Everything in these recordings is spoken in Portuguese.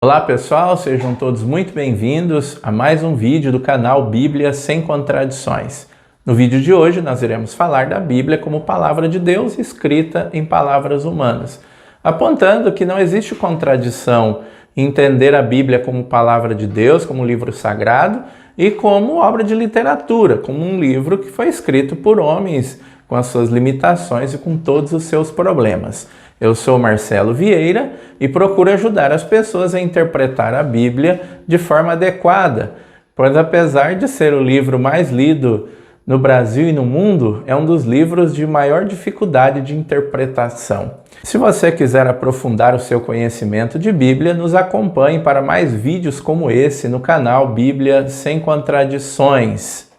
Olá pessoal, sejam todos muito bem-vindos a mais um vídeo do canal Bíblia Sem Contradições. No vídeo de hoje nós iremos falar da Bíblia como palavra de Deus escrita em palavras humanas, apontando que não existe contradição em entender a Bíblia como palavra de Deus, como livro sagrado e como obra de literatura, como um livro que foi escrito por homens com as suas limitações e com todos os seus problemas. Eu sou Marcelo Vieira e procuro ajudar as pessoas a interpretar a Bíblia de forma adequada, pois apesar de ser o livro mais lido no Brasil e no mundo, é um dos livros de maior dificuldade de interpretação. Se você quiser aprofundar o seu conhecimento de Bíblia, nos acompanhe para mais vídeos como esse no canal Bíblia Sem Contradições.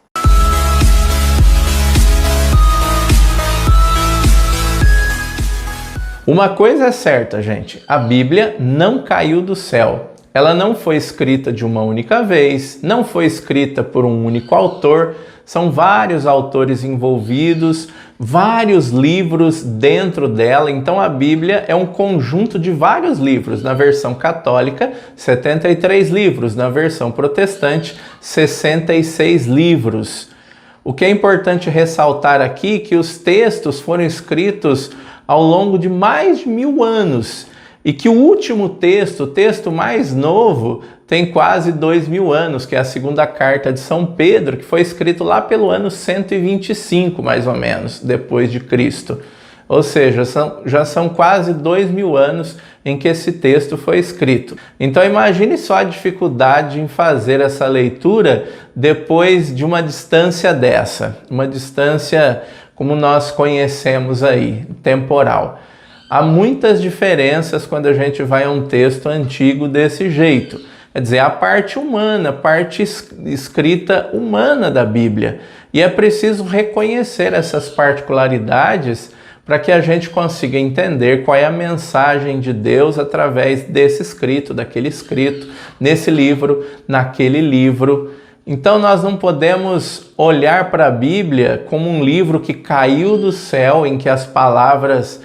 Uma coisa é certa, gente, a Bíblia não caiu do céu. Ela não foi escrita de uma única vez, não foi escrita por um único autor, são vários autores envolvidos, vários livros dentro dela, então a Bíblia é um conjunto de vários livros. Na versão católica, 73 livros, na versão protestante, 66 livros. O que é importante ressaltar aqui é que os textos foram escritos ao longo de mais de 1000 anos e que o último texto, o texto mais novo, tem quase 2000 anos, que é a segunda carta de São Pedro, que foi escrito lá pelo ano 125, mais ou menos, depois de Cristo. Ou seja, já são quase 2000 anos em que esse texto foi escrito. Então imagine só a dificuldade em fazer essa leitura depois de uma distância dessa, uma distância como nós conhecemos aí, temporal. Há muitas diferenças quando a gente vai a um texto antigo desse jeito. Quer dizer, a parte humana, a parte escrita humana da Bíblia. E é preciso reconhecer essas particularidades para que a gente consiga entender qual é a mensagem de Deus através desse escrito, daquele escrito, nesse livro, naquele livro. Então nós não podemos olhar para a Bíblia como um livro que caiu do céu, em que as palavras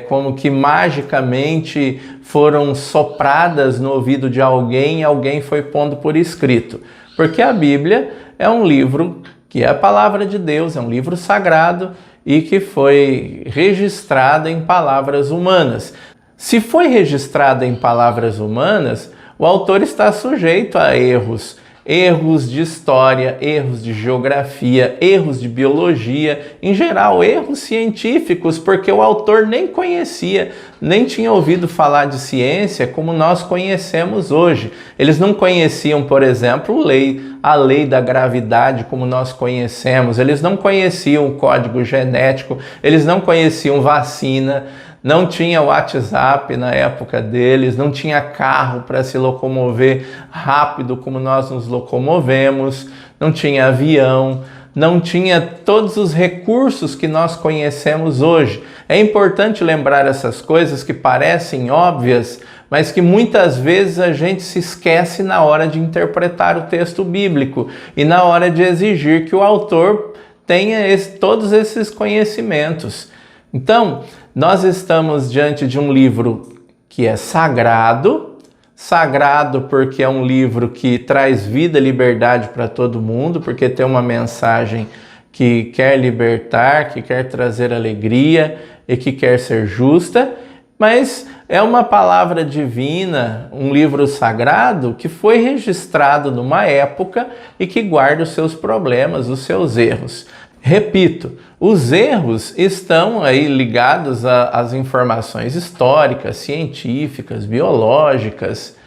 como que magicamente foram sopradas no ouvido de alguém e alguém foi pondo por escrito. Porque a Bíblia é um livro que é a palavra de Deus, é um livro sagrado e que foi registrado em palavras humanas. Se foi registrado em palavras humanas, o autor está sujeito a erros de história, erros de geografia, erros de biologia, em geral, erros científicos, porque o autor nem conhecia, nem tinha ouvido falar de ciência como nós conhecemos hoje. Eles não conheciam, por exemplo, a lei da gravidade como nós conhecemos, eles não conheciam o código genético, eles não conheciam vacina, não tinha WhatsApp na época deles, não tinha carro para se locomover rápido como nós nos locomovemos, não tinha avião, não tinha todos os recursos que nós conhecemos hoje. É importante lembrar essas coisas que parecem óbvias, mas que muitas vezes a gente se esquece na hora de interpretar o texto bíblico e na hora de exigir que o autor tenha todos esses conhecimentos. Então, nós estamos diante de um livro que é sagrado porque é um livro que traz vida e liberdade para todo mundo, porque tem uma mensagem que quer libertar, que quer trazer alegria e que quer ser justa, mas é uma palavra divina, um livro sagrado que foi registrado numa época e que guarda os seus problemas, os seus erros. Repito, os erros estão aí ligados às informações históricas, científicas, biológicas,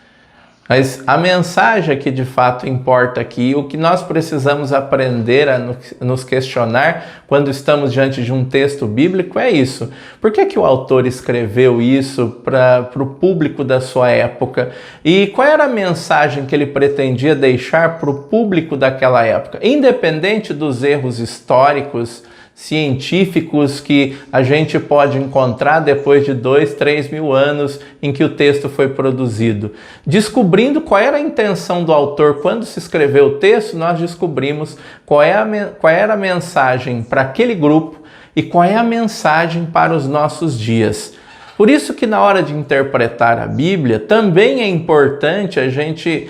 mas a mensagem que de fato importa aqui, o que nós precisamos aprender a nos questionar quando estamos diante de um texto bíblico é isso. Por que o autor escreveu isso para o público da sua época? E qual era a mensagem que ele pretendia deixar para o público daquela época? Independente dos erros históricos, científicos que a gente pode encontrar depois de 2, 3 mil anos em que o texto foi produzido. Descobrindo qual era a intenção do autor quando se escreveu o texto, nós descobrimos qual era a mensagem para aquele grupo e qual é a mensagem para os nossos dias. Por isso que na hora de interpretar a Bíblia, também é importante a gente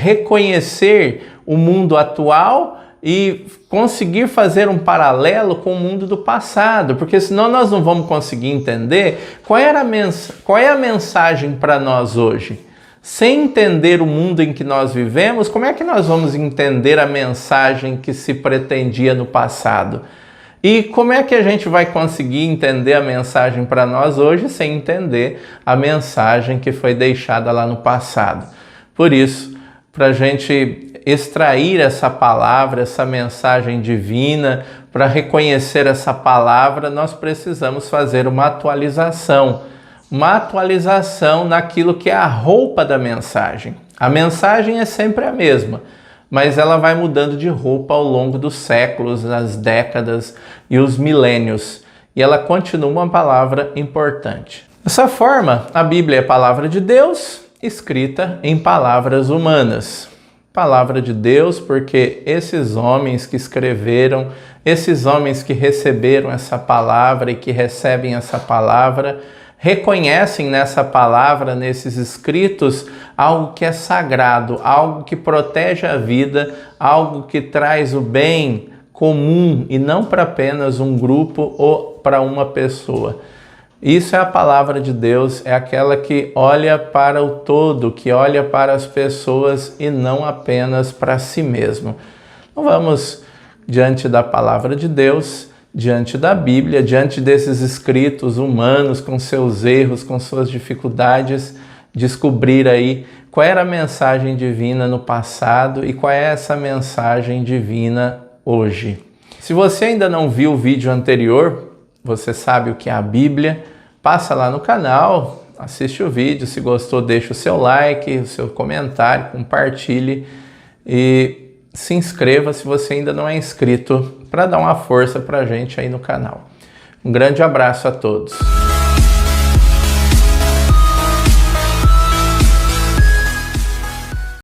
reconhecer o mundo atual e conseguir fazer um paralelo com o mundo do passado, porque senão nós não vamos conseguir entender qual é a mensagem para nós hoje. Sem entender o mundo em que nós vivemos, como é que nós vamos entender a mensagem que se pretendia no passado? E como é que a gente vai conseguir entender a mensagem para nós hoje sem entender a mensagem que foi deixada lá no passado? Por isso, para a gente extrair essa palavra, essa mensagem divina, para reconhecer essa palavra, nós precisamos fazer uma atualização naquilo que é a roupa da mensagem. A mensagem é sempre a mesma, mas ela vai mudando de roupa ao longo dos séculos, as décadas e os milênios, e ela continua uma palavra importante. Dessa forma, a Bíblia é a palavra de Deus, escrita em palavras humanas. Palavra de Deus, porque esses homens que escreveram, esses homens que receberam essa palavra e que recebem essa palavra, reconhecem nessa palavra, nesses escritos, algo que é sagrado, algo que protege a vida, algo que traz o bem comum e não para apenas um grupo ou para uma pessoa. Isso é a palavra de Deus, é aquela que olha para o todo, que olha para as pessoas e não apenas para si mesmo. Então vamos, diante da palavra de Deus, diante da Bíblia, diante desses escritos humanos, com seus erros, com suas dificuldades, descobrir aí qual era a mensagem divina no passado e qual é essa mensagem divina hoje. Se você ainda não viu o vídeo anterior, você sabe o que é a Bíblia, passa lá no canal, assiste o vídeo, se gostou deixa o seu like, o seu comentário, compartilhe e se inscreva se você ainda não é inscrito para dar uma força para a gente aí no canal. Um grande abraço a todos.